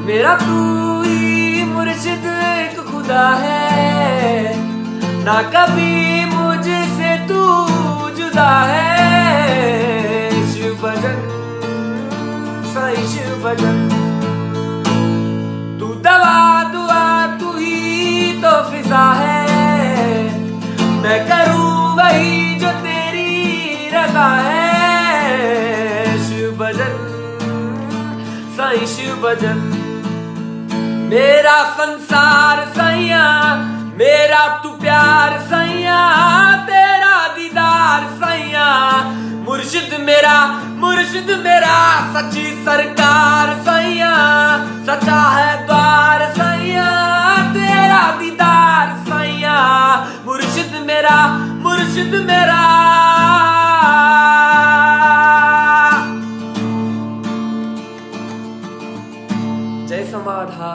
मेरा तू ही मुर्शिद एक खुदा है, ना कभी मुझसे तू जुदा है। शिव भजन साईं शिव भजन, तू दवा दुआ तू ही तो फिजा है, मैं करूँ वही जो तेरी रजा है। शिव भजन साईं शिव भजन, मेरा संसार सैया मेरा तू प्यार सैया, तेरा दीदार सैया मुर्शिद मेरा सच्ची सरकार सैया, सच्चा है द्वार सैया तेरा दीदार सैया, मुर्शिद मेरा जय समाधा।